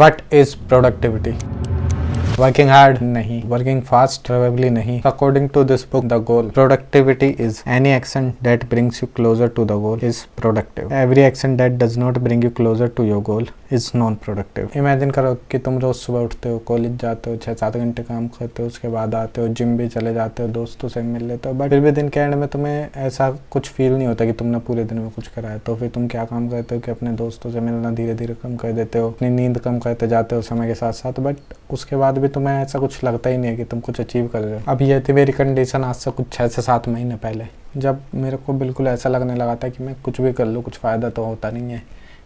What is productivity? Working hard? नहीं. Working fast? Probably नहीं. According to this book, the goal. Productivity is any action that brings you closer to the goal is productive. Every action that does not bring you closer to your goal is non-productive. Imagine करो कि तुम रोज सुबह उठते हो, college जाते हो, 6-7 घंटे काम करते हो, उसके बाद आते हो, जिम भी चले जाते हो, दोस्तों से मिल लेते हो, बट फिर भी दिन के एंड में तुम्हें ऐसा कुछ फील नहीं होता कि तुमने पूरे दिन में कुछ करा है. तो फिर तुम क्या काम करते हो कि अपने दोस्तों से मिलना धीरे धीरे कम कर देते हो, अपनी नींद कम करते जाते हो समय के साथ साथ, बट उसके बाद भी तुम्हें ऐसा कुछ लगता ही नहीं है कि तुम कुछ अचीव कर रहे हो. अब ये थी मेरी कंडीशन आज से कुछ 6 से 7 महीने पहले, जब मेरे को बिल्कुल ऐसा लगने लगा था कि मैं कुछ भी कर लूँ कुछ फ़ायदा तो होता नहीं है,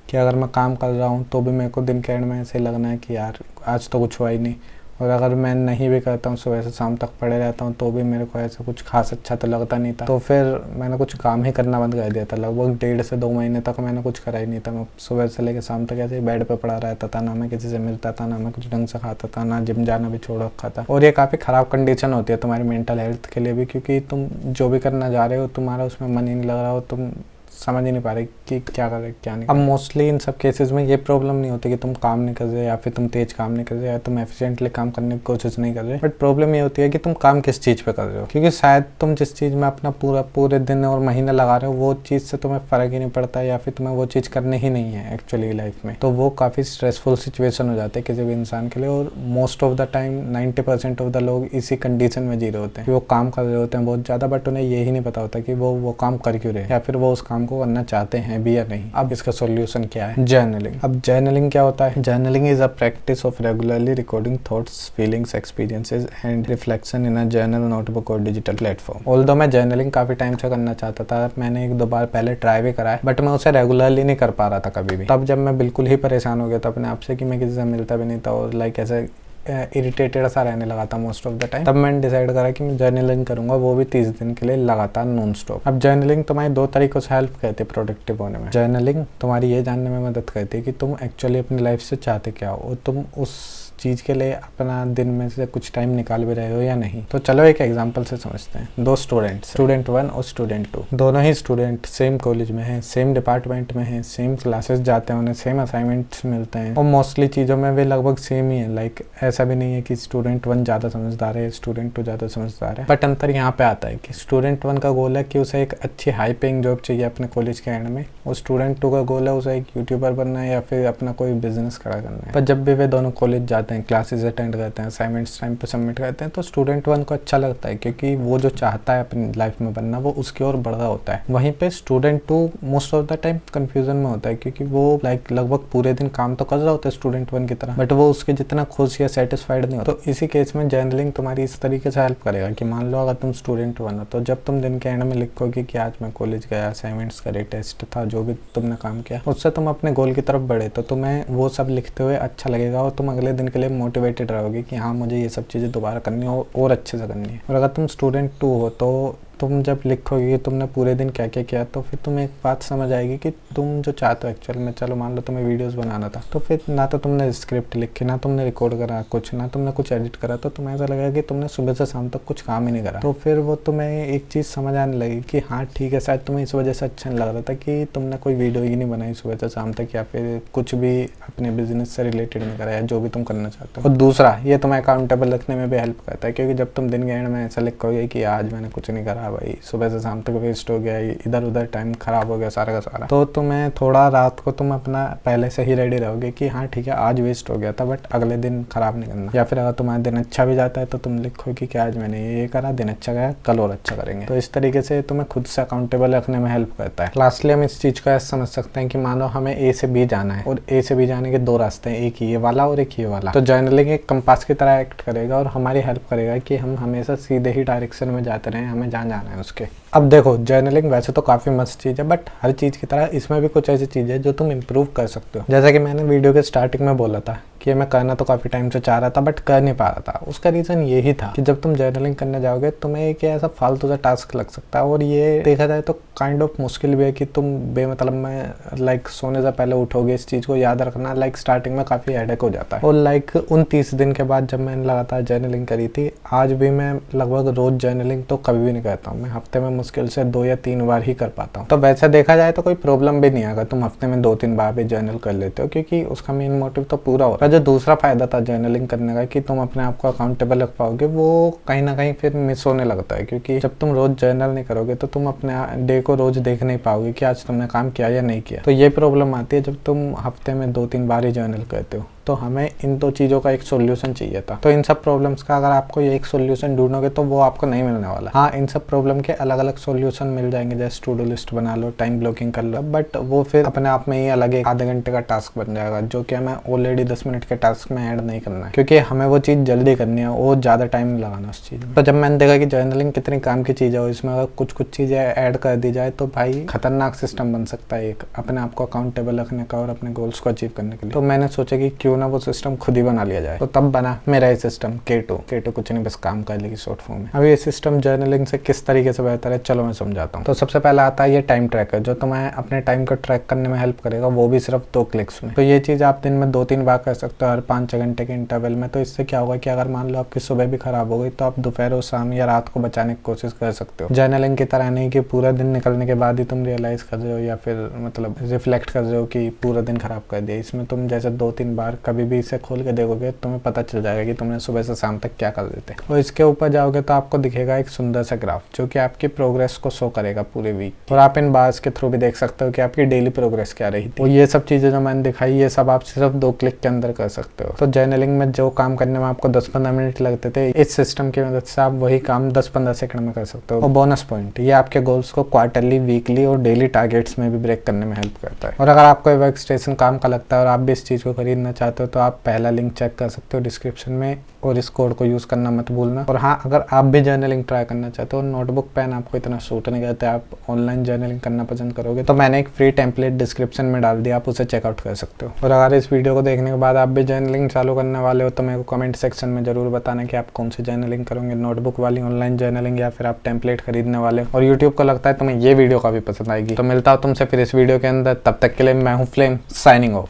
कि अगर मैं काम कर रहा हूँ तो भी मेरे को दिन के एंड में ऐसे लगना है कि यार आज तो कुछ हुआ ही नहीं, और अगर मैं नहीं भी करता हूँ सुबह से शाम तक पड़े रहता हूँ तो भी मेरे को ऐसा कुछ खास अच्छा तो लगता नहीं था. तो फिर मैंने कुछ काम ही करना बंद कर दिया था. लगभग 1.5 से 2 महीने तक मैंने कुछ करा ही नहीं था. मैं सुबह से लेकर शाम तक ऐसे ही बेड पे पड़ा रहता था, ना मैं किसी से मिलता था, ना मैं कुछ ढंग से खाता था, ना जिम जाना भी छोड़ रखा था. और ये काफ़ी ख़राब कंडीशन होती है तुम्हारी मेंटल हेल्थ के लिए भी, क्योंकि तुम जो भी करना जा रहे हो तुम्हारा उसमें मन ही नहीं लग रहा हो, तुम समझ ही नहीं पा रहे कि क्या कर रहे क्या नहीं. अब मोस्टली इन सब केसेस में ये प्रॉब्लम नहीं होती कि तुम काम नहीं कर रहे या फिर तुम तेज काम नहीं कर रहे या तुम एफिशिएंटली काम करने की कोशिश नहीं कर रहे, बट प्रॉब्लम ये होती है कि तुम काम किस चीज़ पे कर रहे हो. क्योंकि शायद तुम जिस चीज़ में अपना पूरे दिन और महीना लगा रहे हो वो चीज़ से तुम्हें फ़र्क ही नहीं पड़ता, या फिर तुम्हें वो चीज़ करनी ही नहीं है एक्चुअली लाइफ में. तो वो काफ़ी स्ट्रेसफुल सिचुएशन हो जाती है किसी भी इंसान के लिए, और most of the time 90% of the लोग इसी कंडीशन में जी रहे होते हैं कि वो काम कर रहे होते हैं बहुत ज़्यादा, बट उन्हें यही नहीं पता होता कि वो काम कर क्यों रहे या फिर वो उस काम को करना चाहते हैं भी या नहीं. अब इसका सॉल्यूशन क्या है? जर्नलिंग. अब जर्नलिंग क्या होता है? Journaling is a practice of regularly recording thoughts, feelings, experiences and reflection in a journal, notebook और डिजिटल प्लेटफॉर्म. ऑल्दो मैं जर्नलिंग काफी टाइम से करना चाहता था, मैंने 1-2 बार पहले ट्राई भी करा है, बट मैं उसे रेगुलरली नहीं कर पा रहा था कभी भी. तब जब मैं बिल्कुल ही परेशान हो गया था अपने आप से कि मैं किसी से मिलता भी नहीं था और लाइक ऐसे इरिटेटेड सा रहने लगा था मोस्ट ऑफ द टाइम, तब मैंने डिसाइड करा कि मैं जर्नलिंग करूंगा, वो भी 30 दिन के लिए लगातार नॉन स्टॉप. अब जर्नलिंग तुम्हारी 2 तरीकों से हेल्प करती है प्रोडक्टिव होने में. जर्नलिंग तुम्हारी ये जानने में मदद करती है कि तुम एक्चुअली अपनी लाइफ से चाहते क्या हो और तुम उस चीज़ के लिए अपना दिन में से कुछ टाइम निकाल भी रहे हो या नहीं. तो चलो एक एग्जांपल से समझते हैं. 2 स्टूडेंट्स, स्टूडेंट 1 और स्टूडेंट 2, दोनों ही स्टूडेंट सेम कॉलेज में हैं, सेम डिपार्टमेंट में हैं, सेम क्लासेस जाते हैं, उन्हें सेम असाइनमेंट्स मिलते हैं और मोस्टली चीज़ों में वे लगभग सेम ही है. लाइक ऐसा भी नहीं है कि स्टूडेंट 1 ज़्यादा समझदार है, स्टूडेंट 2 ज़्यादा समझदार है, बट अंतर यहाँ पे आता है कि स्टूडेंट 1 का गोल है कि उसे एक अच्छी हाई पेइंग जॉब चाहिए अपने कॉलेज के एंड में, और स्टूडेंट 2 का गोल है उसे एक यूट्यूबर बनना है या फिर अपना कोई बिजनेस खड़ा करना है. पर जब भी वे दोनों कॉलेज जाते हैं, क्लासेज अटेंड करते हैं, असाइनमेंट्स टाइम पे सबमिट करते हैं, तो स्टूडेंट 1 को अच्छा लगता है क्योंकि वो जो चाहता है अपनी लाइफ में बनना वो उसकी ओर बढ़ रहा होता है. वहीं पे student 2 most of the time confusion में होता है क्योंकि वो लाइक लगभग पूरे दिन काम तो कर रहा होता है स्टूडेंट 1 की तरह, बट वो उसके जितना खुश या सेटिस्फाइड नहीं होता. तो इसी केस में जर्नलिंग तुम्हारी इस तरीके से हेल्प करेगा कि मान लो अगर तुम स्टूडेंट 1 हो तो जब तुम दिन के एंड में लिखोगे कि आज मैं कॉलेज गया, असाइनमेंट्स करे, टेस्ट था, जो भी तुमने काम किया उससे तुम अपने गोल की तरफ बढ़े, तो तुम्हें वो सब लिखते हुए अच्छा लगेगा और तुम अगले दिन के लिए मोटिवेटेड रहोगे कि हाँ मुझे ये सब चीज़ें दोबारा करनी है और अच्छे से करनी है. और अगर तुम स्टूडेंट 2 हो तो तुम जब लिखोगे कि तुमने पूरे दिन क्या क्या किया, तो फिर तुम्हें एक बात समझ आएगी कि तुम जो चाहते हो एक्चुअल में, चलो मान लो तुम्हें वीडियोस बनाना था, तो फिर ना तो तुमने स्क्रिप्ट लिखी, ना तुमने रिकॉर्ड करा कुछ, ना तुमने कुछ एडिट करा, तो तुम्हें ऐसा लगेगा कि तुमने सुबह से शाम तक कुछ काम ही नहीं करा. तो फिर वो तुम्हें एक चीज़ समझ आने लगी कि हाँ ठीक है, शायद तुम्हें इस वजह से अच्छा नहीं लग रहा था कि तुमने कोई वीडियो ही नहीं बनाई सुबह से शाम तक, या फिर कुछ भी अपने बिजनेस से रिलेटेड नहीं करा या जो भी तुम करना चाहते हो. और दूसरा, ये तुम्हें अकाउंटेबल रखने में भी हेल्प करता है क्योंकि जब तुम दिन के एंड में ऐसा लिखोगे कि आज मैंने कुछ नहीं करा भाई, सुबह से शाम तक वेस्ट हो गया, इधर उधर टाइम खराब हो गया सारा का सारा, तो तुम्हें थोड़ा रात को तुम अपना पहले से ही रेडी रहोगे कि हाँ ठीक है आज वेस्ट हो गया था बट अगले दिन खराब नहीं करना. या फिर अगर तुम्हारा दिन अच्छा भी जाता है तो तुम लिखोगे कि आज मैंने ये करा, दिन अच्छा गया, कल और अच्छा करेंगे. तो इस तरीके से तुम्हें खुद से अकाउंटेबल रखने में हेल्प करता है. लास्टली हम इस चीज को ऐसे समझ सकते हैं कि मानो हमें ए से बी जाना है और ए से बी जाने के 2 रास्ते हैं, एक ये वाला और एक ये वाला. तो जर्नलिंग एक कंपास की तरह एक्ट करेगा और हमारी हेल्प करेगा कि हम हमेशा सीधे ही डायरेक्शन में जाते रहें, हमें जहाँ जाना है उसके. अब देखो जर्नलिंग वैसे तो काफ़ी मस्त चीज़ है, बट हर चीज़ की तरह इसमें भी कुछ ऐसी चीज़ है जो तुम इम्प्रूव कर सकते हो. जैसा कि मैंने वीडियो के स्टार्टिंग में बोला था कि मैं करना तो काफ़ी टाइम से चाह रहा था बट कर नहीं पा रहा था. उसका रीज़न यही था कि जब तुम जर्नलिंग करने जाओगे तुम्हें एक ऐसा फालतू सा टास्क लग सकता है, और ये देखा जाए तो काइंड ऑफ मुश्किल भी है कि तुम बेमतलब में लाइक सोने से पहले उठोगे. इस चीज़ को याद रखना लाइक स्टार्टिंग में काफ़ी हेडेक हो जाता है. और लाइक उन 30 दिन के बाद जब मैंने लगातार जर्नलिंग करी थी, आज भी मैं लगभग रोज़ जर्नलिंग तो कभी भी नहीं करता हूँ. मैं हफ्ते में मुश्किल से 2 या 3 बार ही कर पाता हूँ। तो वैसे देखा जाए तो कोई प्रॉब्लम भी नहीं आएगा तुम हफ्ते में 2-3 बार भी जर्नल कर लेते हो, क्योंकि उसका मेन मोटिव तो पूरा होता है। जो दूसरा फायदा था जर्नलिंग करने का कि तुम अपने आप को अकाउंटेबल रख पाओगे, वो कहीं ना कहीं फिर मिस होने लगता है, क्योंकि जब तुम रोज जर्नल नहीं करोगे तो तुम अपने डे को रोज देख नहीं पाओगे कि आज तुमने काम किया या नहीं किया। तो ये प्रॉब्लम आती है जब तुम हफ्ते में 2-3 बार ही जर्नल करते हो। तो हमें इन 2 चीज़ों का एक सोल्यूशन चाहिए था। तो इन सब प्रॉब्लम्स का अगर आपको ये एक सोल्यूशन ढूंढोगे तो वो आपको नहीं मिलने वाला। हाँ, इन सब प्रॉब्लम के अलग अलग सोल्यूशन मिल जाएंगे, जैसे टू डू लिस्ट बना लो, टाइम ब्लॉकिंग कर लो, बट वो फिर अपने आप में ही अलग एक आधे घंटे का टास्क बन जाएगा, जो कि हमें ऑलरेडी 10 मिनट के टास्क में ऐड नहीं करना है, क्योंकि हमें वो चीज़ जल्दी करनी है और ज़्यादा टाइम लगाना उस चीज़ में। तो जब मैंने देखा कि जर्नलिंग कितनी काम की चीज़ है, इसमें अगर कुछ चीज़ें ऐड कर दी जाए तो भाई खतरनाक सिस्टम बन सकता है एक अपने आप को अकाउंटेबल रखने का और अपने गोल्स को अचीव करने के लिए। तो मैंने सोचा कि क्यों ना वो सिस्टम खुद ही बना लिया जाए। तो तब बना मेरा ये सिस्टम K2 कुछ नहीं, बस काम कर लेगी शॉर्ट फॉर्म में। अब ये सिस्टम जर्नलिंग से किस तरीके से बेहतर है, चलो मैं समझाता हूँ। तो सबसे पहले आता है ये टाइम ट्रैकर, जो तुम्हें अपने टाइम को ट्रैक करने में हेल्प करेगा, वो भी सिर्फ 2 क्लिक्स में। तो ये चीज़ आप दिन में 2-3 बार कर सकते हो, हर 5-6 घंटे के इंटरवल में। तो इससे क्या होगा कि अगर मान लो आपकी सुबह भी खराब हो गई तो आप दोपहर और शाम या रात को बचाने की कोशिश कर सकते हो। जर्नलिंग की तरह नहीं कि पूरा दिन निकलने के बाद ही तुम रियलाइज कर रहे हो या फिर मतलब रिफ्लेक्ट कर रहे हो कि पूरा दिन खराब कर दिया। इसमें तुम जैसे 2-3 बार कभी भी इसे खोल के देखोगे तुम्हें पता चल जाएगा कि तुमने सुबह से शाम तक क्या कर देते। और इसके ऊपर जाओगे तो आपको दिखेगा एक सुंदर सा ग्राफ, जो कि आपकी प्रोग्रेस को शो करेगा पूरे वीक। और आप इन बार्स के थ्रू भी देख सकते हो कि आपकी डेली प्रोग्रेस क्या रही थी। और ये सब चीजें जो मैंने दिखाई, ये सब आप सिर्फ 2 क्लिक के अंदर कर सकते हो। तो जर्नलिंग में जो काम करने में आपको 10-15 मिनट लगते थे, इस सिस्टम की मदद से आप वही काम 10-15 सेकंड में कर सकते हो। और बोनस पॉइंट, ये आपके गोल्स को क्वार्टरली, वीकली और डेली टारगेट्स में भी ब्रेक करने में हेल्प करता है। और अगर आपको वर्क स्टेशन काम का लगता है और आप भी इस चीज को खरीदना चाहते हो तो आप पहला लिंक चेक कर सकते हो डिस्क्रिप्शन में, और इस कोड को यूज करना मत भूलना। और हाँ, अगर आप भी जर्नलिंग ट्राई करना चाहते हो, नोटबुक पेन आपको इतना सूट नहीं करता, आप ऑनलाइन जर्नलिंग करना पसंद करोगे, तो मैंने एक फ्री टेम्पलेट डिस्क्रिप्शन में डाल दिया, आप उसे चेकआउट कर सकते हो। और अगर इस वीडियो को देखने के बाद आप भी जर्नलिंग चालू करने वाले हो तो मेरे को कमेंट सेक्शन में जरूर बताना कि आप कौन सी जर्नलिंग करोगे, नोटबुक वाली ऑनलाइन जर्नलिंग या फिर आप टेम्पलेट खरीदने वाले। और यूट्यूब को लगता है तुम्हें ये वीडियो काफी पसंद आएगी। तो मिलता हूँ तुमसे फिर इस वीडियो के अंदर, तब तक के लिए मैं हूँ फ्लेम, साइनिंग ऑफ।